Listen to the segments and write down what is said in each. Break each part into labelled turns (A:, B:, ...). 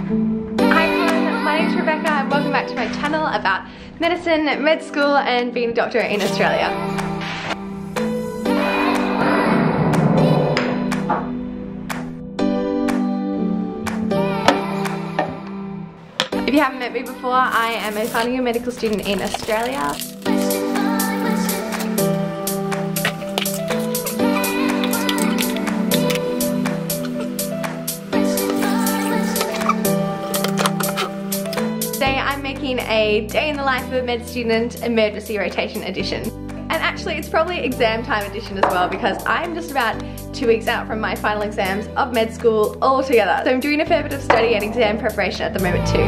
A: Hi everyone, my name is Rebecca and welcome back to my channel about medicine, med school and being a doctor in Australia. If you haven't met me before, I am a final year medical student in Australia. Today I'm making a day in the life of a med student emergency rotation edition. And actually it's probably exam time edition as well because I'm just about 2 weeks out from my final exams of med school altogether. So I'm doing a fair bit of study and exam preparation at the moment too.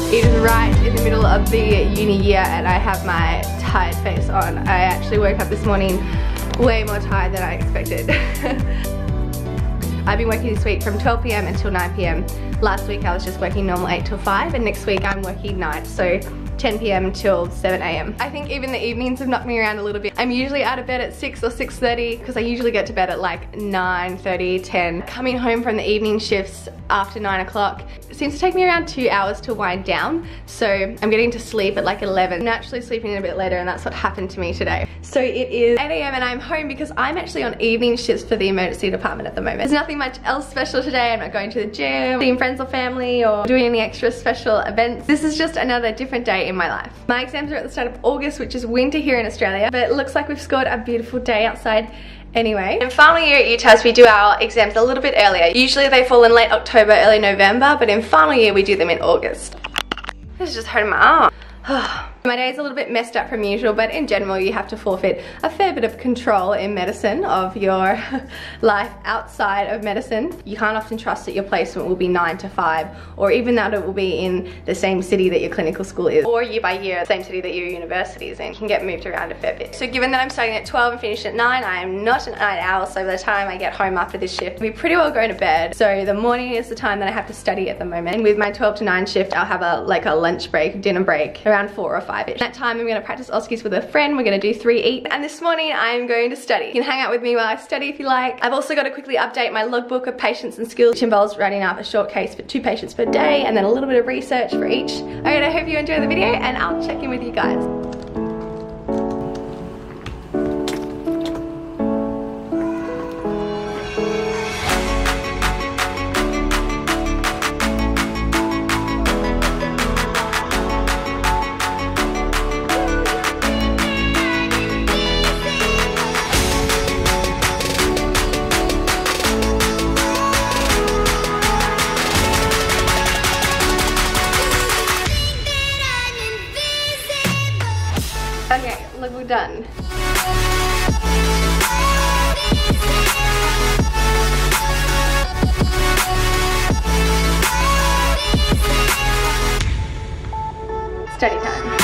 A: It is right in the middle of the uni year and I have my tired face on. I actually woke up this morning way more tired than I expected. I've been working this week from 12 PM until 9 PM. Last week I was just working normal 8 till 5 and next week I'm working night, so 10 PM till 7 AM. I think even the evenings have knocked me around a little bit. I'm usually out of bed at 6 or 6:30 because I usually get to bed at like 9:30, 10. Coming home from the evening shifts after 9 o'clock, it seems to take me around 2 hours to wind down. So I'm getting to sleep at like 11. I'm naturally sleeping in a bit later and that's what happened to me today. So it is 8 AM and I'm home because I'm actually on evening shifts for the emergency department at the moment. There's nothing much else special today. I'm not going to the gym, seeing friends or family or doing any extra special events. This is just another different day in my life. My exams are at the start of August, which is winter here in Australia, but it looks like we've scored a beautiful day outside anyway. In final year at UTAS we do our exams a little bit earlier. Usually they fall in late October, early November, but in final year we do them in August. This is just hurting my arm. My day is a little bit messed up from usual, but in general you have to forfeit a fair bit of control in medicine of your life outside of medicine. You can't often trust that your placement will be 9 to 5 or even that it will be in the same city that your clinical school is or year by year the same city that your university is in. You can get moved around a fair bit. So given that I'm starting at 12 and finishing at 9, I am not an night owl, so by the time I get home after this shift, I'll be pretty well going to bed. So the morning is the time that I have to study at the moment. And with my 12 to 9 shift, I'll have a lunch break, dinner break around 4 or 5. That time I'm going to practice OSCEs with a friend. We're going to do 3-eat. And this morning I'm going to study. You can hang out with me while I study if you like. I've also got to quickly update my logbook of patients and skills, which involves writing up a short case for 2 patients per day and then a little bit of research for each. Alright, I hope you enjoy the video and I'll check in with you guys. Okay, look, we're done. Study time.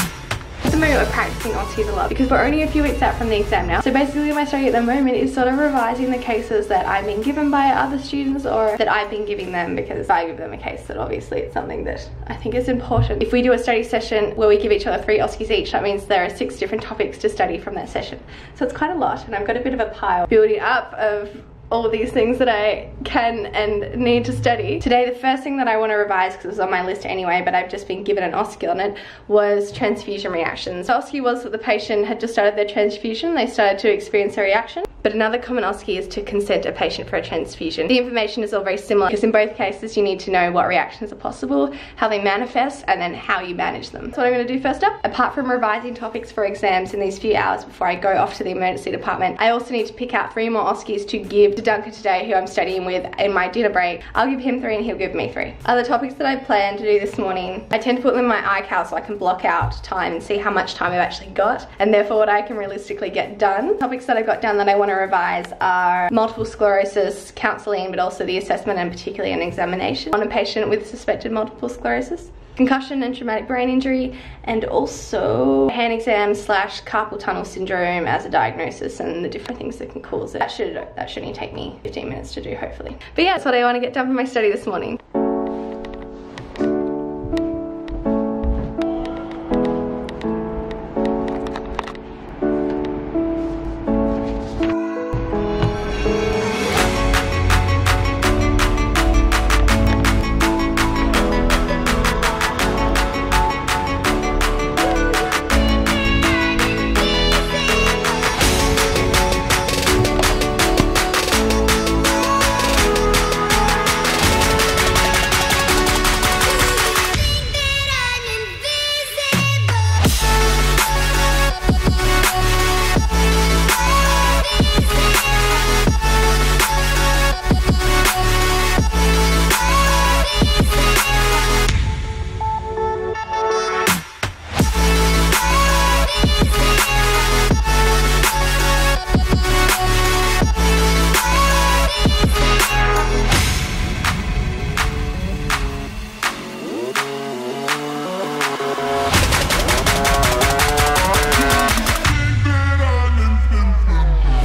A: At the moment we're practicing OSCEs a lot because we're only a few weeks out from the exam now. So basically my study at the moment is sort of revising the cases that I've been given by other students or that I've been giving them, because if I give them a case then obviously it's something that I think is important. If we do a study session where we give each other 3 OSCEs each, that means there are 6 different topics to study from that session. So it's quite a lot and I've got a bit of a pile building up of all of these things that I can and need to study. Today the first thing that I want to revise, because it was on my list anyway but I've just been given an OSCE on it, was transfusion reactions. So OSCE was that the patient had just started their transfusion, they started to experience a reaction. But another common OSCE is to consent a patient for a transfusion. The information is all very similar because in both cases you need to know what reactions are possible, how they manifest, and then how you manage them. So what I'm going to do first up, apart from revising topics for exams in these few hours before I go off to the emergency department, I also need to pick out 3 more OSCEs to give to Duncan today, who I'm studying with in my dinner break. I'll give him 3 and he'll give me 3. Other topics that I plan to do this morning, I tend to put them in my iCal so I can block out time and see how much time I've actually got and therefore what I can realistically get done. Topics that I've got done that I want to revise are multiple sclerosis counselling, but also the assessment and particularly an examination on a patient with suspected multiple sclerosis, concussion and traumatic brain injury, and also hand exam / carpal tunnel syndrome as a diagnosis and the different things that can cause it. That should only take me 15 minutes to do, hopefully. But yeah, that's what I want to get done for my study this morning.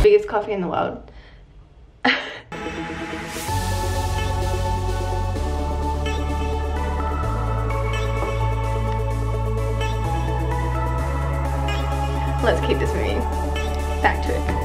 A: Biggest coffee in the world. Let's keep this moving. Back to it.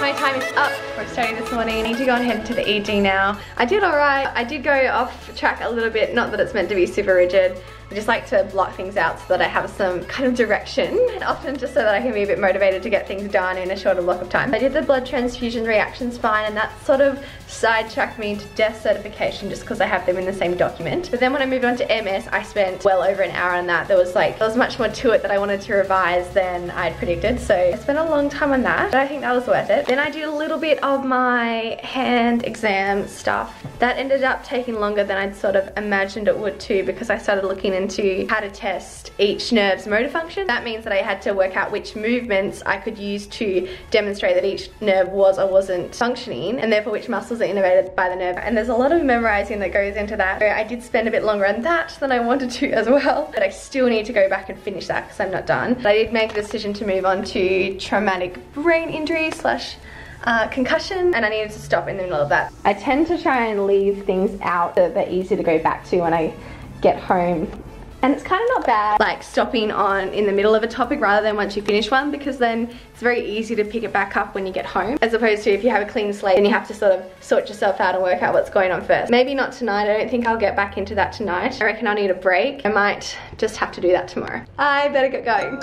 A: My time is up for study this morning. I need to go and head to the ED now. I did alright. I did go off track a little bit, not that it's meant to be super rigid. I just like to block things out so that I have some kind of direction, and often just so that I can be a bit motivated to get things done in a shorter block of time. I did the blood transfusion reactions fine, and that sort of sidetracked me into death certification just because I have them in the same document. But then when I moved on to MS, I spent well over an hour on that. There was much more to it that I wanted to revise than I'd predicted, so I spent a long time on that, but I think that was worth it. Then I did a little bit of my hand exam stuff. That ended up taking longer than I'd sort of imagined it would too, because I started looking into how to test each nerve's motor function. That means that I had to work out which movements I could use to demonstrate that each nerve was or wasn't functioning, and therefore which muscles are innervated by the nerve. And there's a lot of memorizing that goes into that. So I did spend a bit longer on that than I wanted to as well, but I still need to go back and finish that because I'm not done. But I did make the decision to move on to traumatic brain injury slash concussion, and I needed to stop in the middle of that. I tend to try and leave things out that they're easy to go back to when I get home. And it's kind of not bad, like stopping on in the middle of a topic rather than once you finish one, because then it's very easy to pick it back up when you get home, as opposed to if you have a clean slate and you have to sort of sort yourself out and work out what's going on first. Maybe not tonight. I don't think I'll get back into that tonight. I reckon I'll need a break. I might just have to do that tomorrow. I better get going.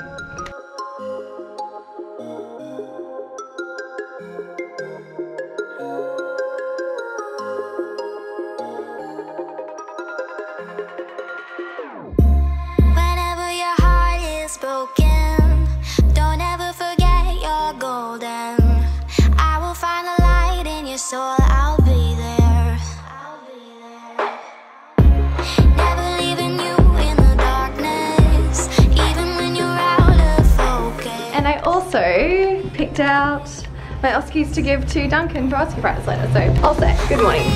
B: So I'll be there. Never leaving you in the darkness, even when you're out of focus.
A: And I also picked out my OSCEs to give to Duncan for OSCE practice later. So I'll say good morning.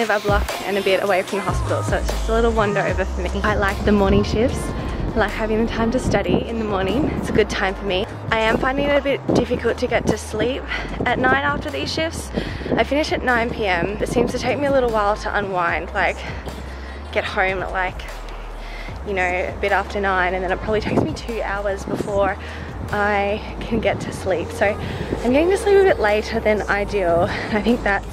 A: A block and a bit away from the hospital, so it's just a little wander over for me. I like the morning shifts. I like having the time to study in the morning. It's a good time for me. I am finding it a bit difficult to get to sleep at night after these shifts. I finish at 9 p.m. It seems to take me a little while to unwind, like get home at like, you know, a bit after 9, and then it probably takes me 2 hours before I can get to sleep. So I'm getting to sleep a bit later than ideal. I think that's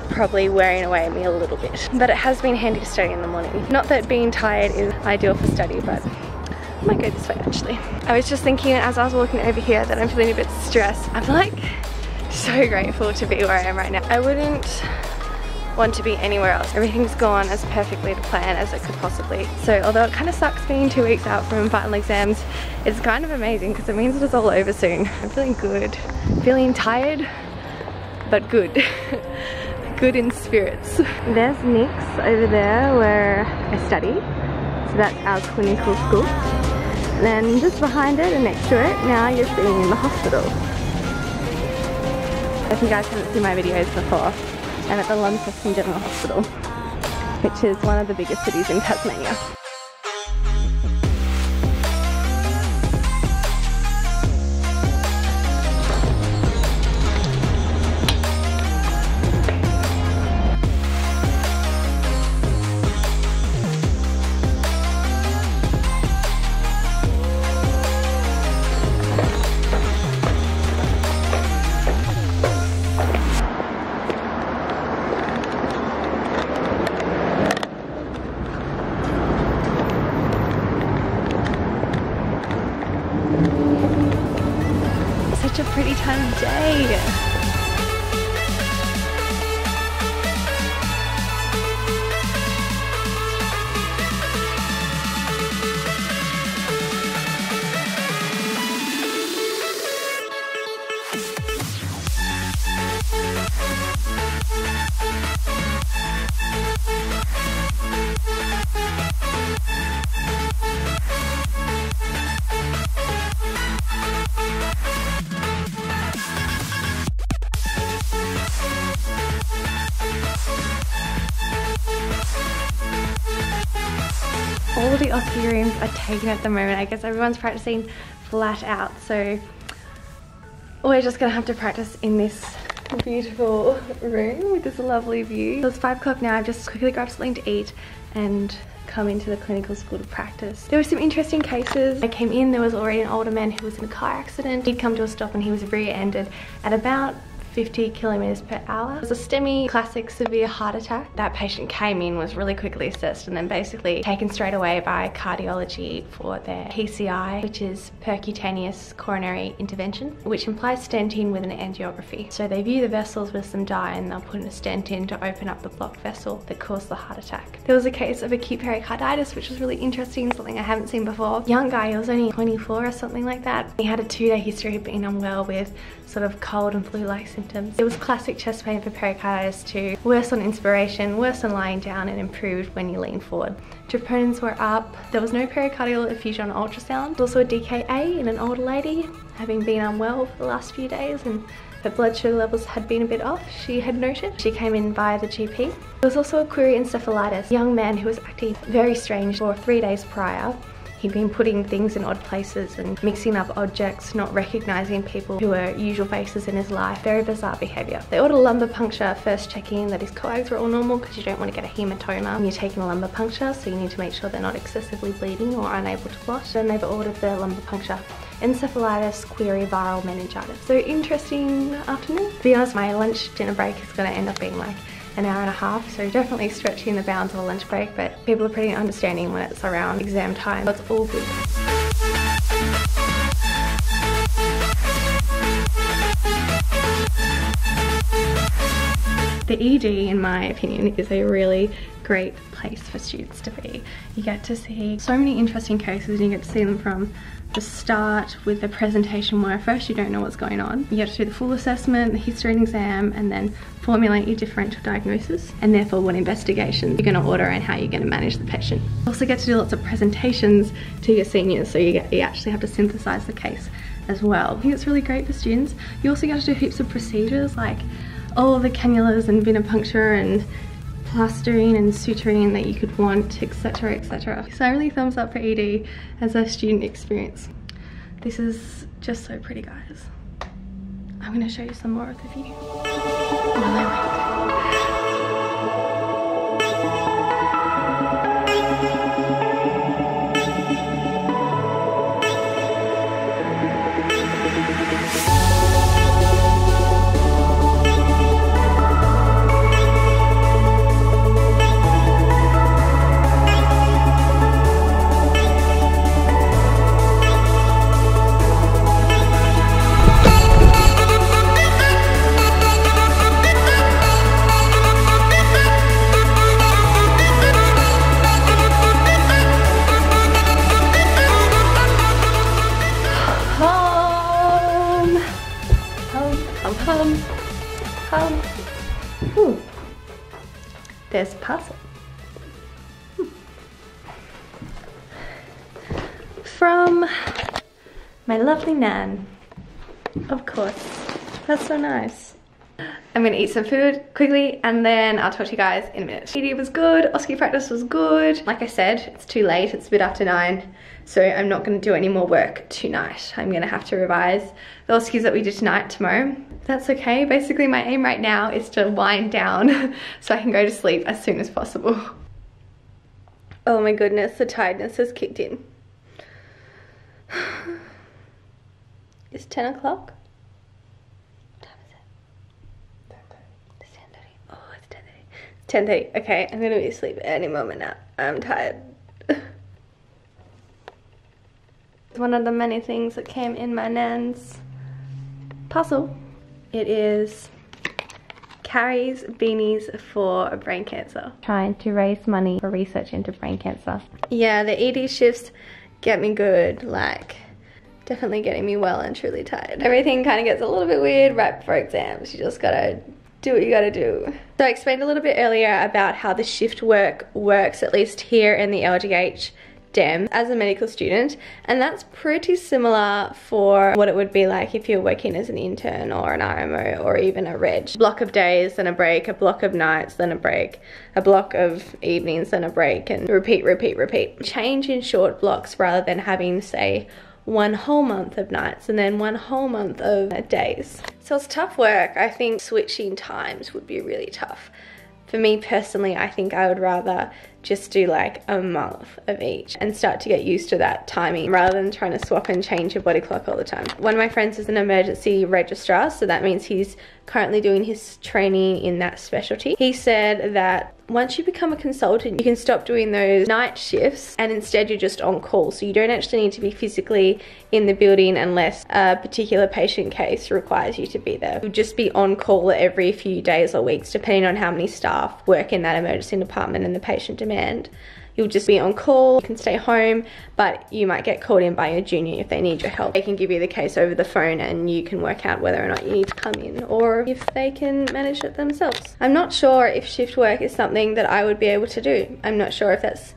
A: probably wearing away at me a little bit, but it has been handy to study in the morning. Not that being tired is ideal for study, but I might go this way actually. I was just thinking as I was walking over here that I'm feeling a bit stressed. I'm like so grateful to be where I am right now. I wouldn't want to be anywhere else. Everything's gone as perfectly to plan as it could possibly. So although it kind of sucks being 2 weeks out from final exams, it's kind of amazing because it means it's all over soon. I'm feeling good. Feeling tired, but good. Good in spirits. There's Nick's over there where I study. So that's our clinical school. And then just behind it and next to it, now you're sitting in the hospital. If you guys haven't seen my videos before, I'm at the Launceston General Hospital, which is one of the biggest cities in Tasmania. Such a pretty time of day. All of the OSCE rooms are taken at the moment. I guess everyone's practicing flat out, so we're just gonna have to practice in this beautiful room with this lovely view. So it's 5 o'clock now. I've just quickly grabbed something to eat and come into the clinical school to practice. There were some interesting cases. I came in, there was already an older man who was in a car accident. He'd come to a stop and he was rear-ended at about 50 kilometers per hour. It was a STEMI classic severe heart attack. That patient came in, was really quickly assessed, and then basically taken straight away by cardiology for their PCI, which is percutaneous coronary intervention, which implies stenting with an angiography. So they view the vessels with some dye and they'll put a stent in to open up the blocked vessel that caused the heart attack. There was a case of acute pericarditis, which was really interesting, something I haven't seen before. Young guy, he was only 24 or something like that. He had a 2-day history of being unwell with sort of cold and flu-like symptoms. It was classic chest pain for pericarditis too. Worse on inspiration, worse on lying down, and improved when you lean forward. Troponins were up. There was no pericardial effusion on ultrasound. Also a DKA in an older lady, having been unwell for the last few days, and her blood sugar levels had been a bit off, she had noted. She came in via the GP. There was also a query encephalitis. A young man who was acting very strange for 3 days prior. He'd been putting things in odd places and mixing up objects, not recognising people who were usual faces in his life. Very bizarre behaviour. They ordered a lumbar puncture, first checking that his coags were all normal, because you don't want to get a hematoma when you're taking a lumbar puncture, so you need to make sure they're not excessively bleeding or unable to clot. Then they've ordered the lumbar puncture. Encephalitis, query viral meningitis. So interesting afternoon. To be honest, my lunch dinner break is going to end up being like an hour and a half, so definitely stretching the bounds of a lunch break, but people are pretty understanding when it's around exam time, so it's all good. The ED, in my opinion, is a really great place for students to be. You get to see so many interesting cases, and you get to see them from the start with the presentation, where first you don't know what's going on. You have to do the full assessment, the history and exam, and then formulate your differential diagnosis, and therefore what investigations you're going to order and how you're going to manage the patient. You also get to do lots of presentations to your seniors, so you actually have to synthesize the case as well. I think it's really great for students. You also get to do heaps of procedures, like all the cannulas and venipuncture and plastering and suturing that you could want, etc, etc. So I really thumbs up for ED as a student experience. This is just so pretty, guys. I'm going to show you some more of the view while I wait. Ooh. There's a parcel. From my lovely Nan. Of course. That's so nice. I'm gonna eat some food quickly and then I'll talk to you guys in a minute. ED was good, OSCE practice was good. Like I said, it's too late, it's a bit after 9, so I'm not gonna do any more work tonight. I'm gonna have to revise the OSCEs that we did tonight tomorrow. That's okay. Basically my aim right now is to wind down so I can go to sleep as soon as possible. Oh my goodness, the tiredness has kicked in. It's 10 o'clock. It's 10:30. Oh, it's 10:30. 10:30. Okay, I'm gonna be asleep any moment now. I'm tired. One of the many things that came in my Nan's parcel. It is Carrie's beanies for brain cancer. Trying to raise money for research into brain cancer. Yeah, the ED shifts get me good, like definitely getting me well and truly tired. Everything kind of gets a little bit weird right before exams. You just gotta do what you gotta do. So I explained a little bit earlier about how the shift work works, at least here in the LGH DEM as a medical student, and that's pretty similar for what it would be like if you're working as an intern or an RMO or even a reg. A block of days, then a break, a block of nights, then a break, a block of evenings, then a break, and repeat, repeat, repeat. Change in short blocks rather than having, say, 1 whole month of nights and then 1 whole month of days. So it's tough work. I think switching times would be really tough. For me personally, I think I would rather just do like a month of each and start to get used to that timing rather than trying to swap and change your body clock all the time. One of my friends is an emergency registrar, so that means he's currently doing his training in that specialty. He said that once you become a consultant, you can stop doing those night shifts and instead you're just on call. So you don't actually need to be physically in the building unless a particular patient case requires you to be there. You'll just be on call every few days or weeks, depending on how many staff work in that emergency department and the patient demand. You'll just be on call, you can stay home, but you might get called in by your junior if they need your help. They can give you the case over the phone and you can work out whether or not you need to come in or if they can manage it themselves. I'm not sure if shift work is something that I would be able to do. I'm not sure if that's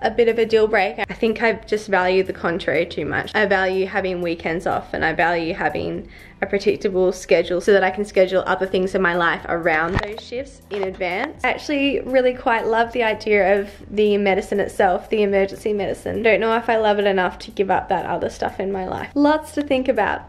A: a bit of a deal breaker. I think I just value the contrary too much. I value having weekends off and I value having a predictable schedule so that I can schedule other things in my life around those shifts in advance. I actually really quite love the idea of the medicine itself, the emergency medicine. Don't know if I love it enough to give up that other stuff in my life. Lots to think about.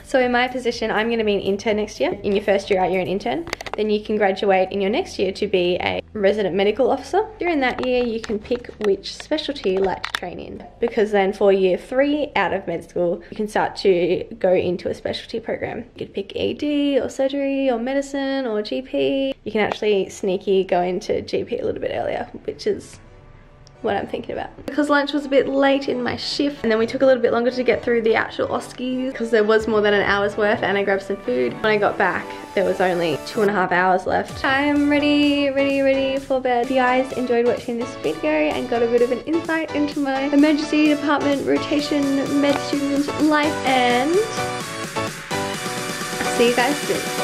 A: So in my position, I'm going to be an intern next year. In your first year out, you're an intern. Then you can graduate in your next year to be a resident medical officer. During that year, you can pick which specialty you'd like to train in. Because then for year 3 out of med school, you can start to go into a specialty program. You could pick ED or surgery or medicine or GP. You can actually sneaky go into GP a little bit earlier, which is what I'm thinking about. Because lunch was a bit late in my shift and then we took a little bit longer to get through the actual OSCEs because there was more than an hour's worth and I grabbed some food. When I got back, there was only 2.5 hours left. I'm ready for bed. If you guys enjoyed watching this video and got a bit of an insight into my emergency department rotation med student life, and see you guys soon.